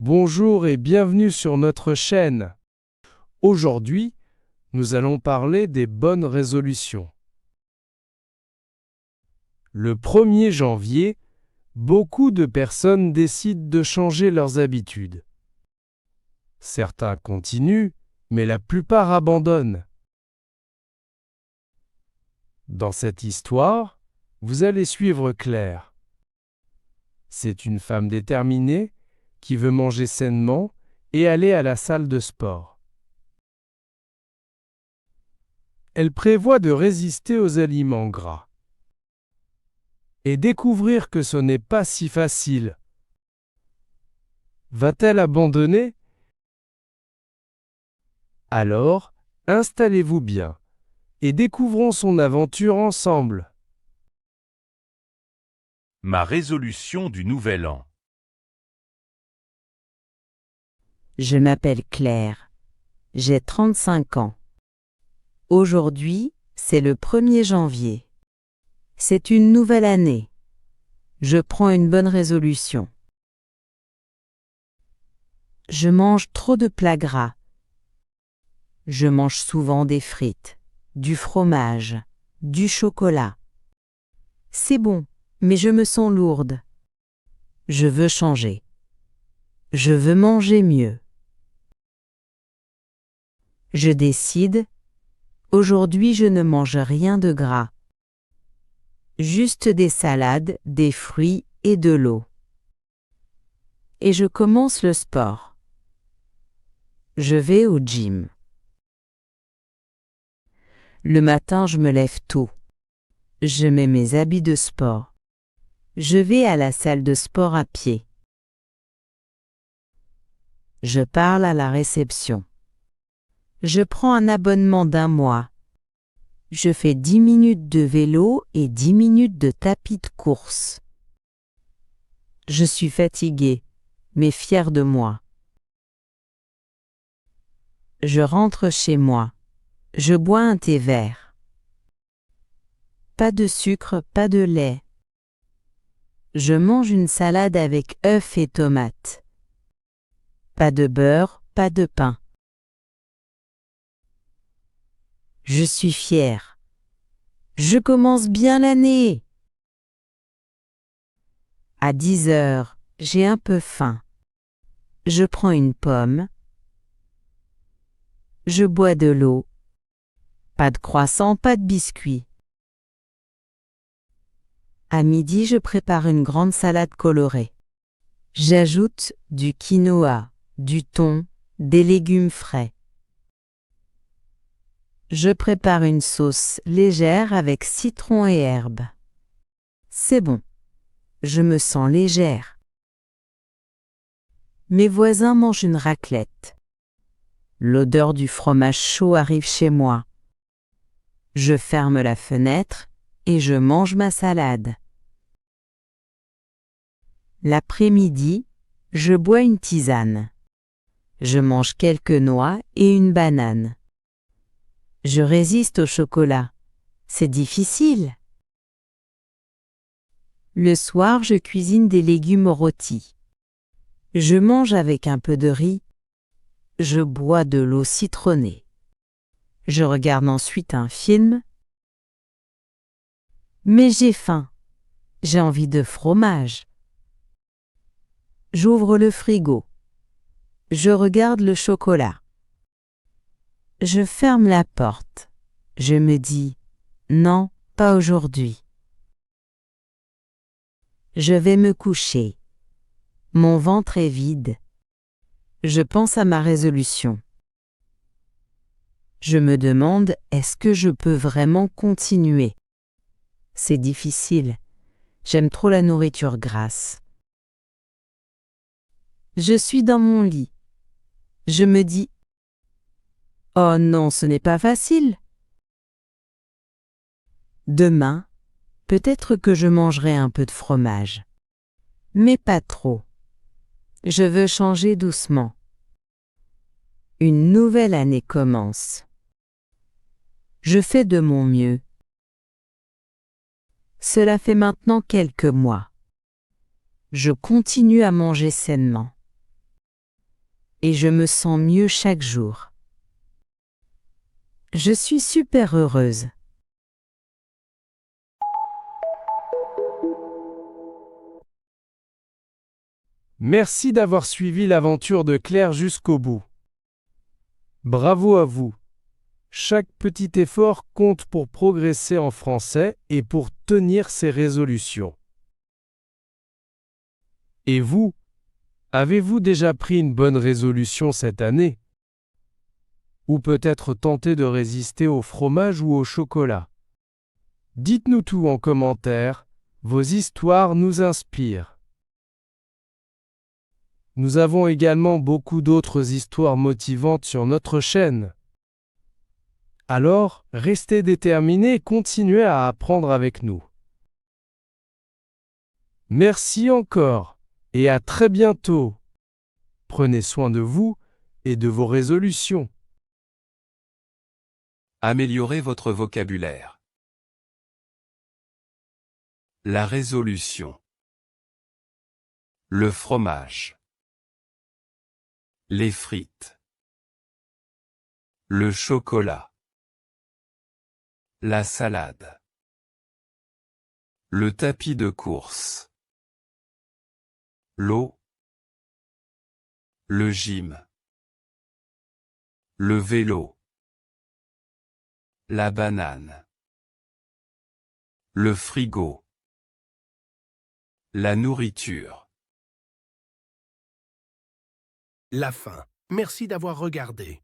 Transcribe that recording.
Bonjour et bienvenue sur notre chaîne. Aujourd'hui, nous allons parler des bonnes résolutions. Le 1er janvier, beaucoup de personnes décident de changer leurs habitudes. Certains continuent, mais la plupart abandonnent. Dans cette histoire, vous allez suivre Claire. C'est une femme déterminée qui veut manger sainement et aller à la salle de sport. Elle prévoit de résister aux aliments gras et découvrir que ce n'est pas si facile. Va-t-elle abandonner? Alors, installez-vous bien et découvrons son aventure ensemble. Ma résolution du Nouvel An. Je m'appelle Claire. J'ai 35 ans. Aujourd'hui, c'est le 1er janvier. C'est une nouvelle année. Je prends une bonne résolution. Je mange trop de plats gras. Je mange souvent des frites, du fromage, du chocolat. C'est bon, mais je me sens lourde. Je veux changer. Je veux manger mieux. Je décide, aujourd'hui je ne mange rien de gras. Juste des salades, des fruits et de l'eau. Et je commence le sport. Je vais au gym. Le matin, je me lève tôt. Je mets mes habits de sport. Je vais à la salle de sport à pied. Je parle à la réception. Je prends un abonnement d'1 mois. Je fais 10 minutes de vélo et 10 minutes de tapis de course. Je suis fatiguée, mais fière de moi. Je rentre chez moi. Je bois un thé vert. Pas de sucre, pas de lait. Je mange une salade avec œufs et tomates. Pas de beurre, pas de pain. Je suis fière. Je commence bien l'année. À 10 heures, j'ai un peu faim. Je prends une pomme. Je bois de l'eau. Pas de croissant, pas de biscuits. À midi, je prépare une grande salade colorée. J'ajoute du quinoa, du thon, des légumes frais. Je prépare une sauce légère avec citron et herbes. C'est bon. Je me sens légère. Mes voisins mangent une raclette. L'odeur du fromage chaud arrive chez moi. Je ferme la fenêtre et je mange ma salade. L'après-midi, je bois une tisane. Je mange quelques noix et une banane. Je résiste au chocolat. C'est difficile. Le soir, je cuisine des légumes rôtis. Je mange avec un peu de riz. Je bois de l'eau citronnée. Je regarde ensuite un film. Mais j'ai faim. J'ai envie de fromage. J'ouvre le frigo. Je regarde le chocolat. Je ferme la porte. Je me dis, non, pas aujourd'hui. Je vais me coucher. Mon ventre est vide. Je pense à ma résolution. Je me demande, est-ce que je peux vraiment continuer? C'est difficile. J'aime trop la nourriture grasse. Je suis dans mon lit. Je me dis, oh non, ce n'est pas facile. Demain, peut-être que je mangerai un peu de fromage. Mais pas trop. Je veux changer doucement. Une nouvelle année commence. Je fais de mon mieux. Cela fait maintenant quelques mois. Je continue à manger sainement. et je me sens mieux chaque jour. Je suis super heureuse. Merci d'avoir suivi l'aventure de Claire jusqu'au bout. Bravo à vous. Chaque petit effort compte pour progresser en français et pour tenir ses résolutions. Et vous, avez-vous déjà pris une bonne résolution cette année? Ou peut-être tenté de résister au fromage ou au chocolat? Dites-nous tout en commentaire, vos histoires nous inspirent. Nous avons également beaucoup d'autres histoires motivantes sur notre chaîne. Alors, restez déterminés et continuez à apprendre avec nous. Merci encore, et à très bientôt. Prenez soin de vous et de vos résolutions. Améliorez votre vocabulaire. La résolution. Le fromage. Les frites. Le chocolat. La salade. Le tapis de course. L'eau. Le gym. Le vélo. La banane. Le frigo. La nourriture. La fin. Merci d'avoir regardé.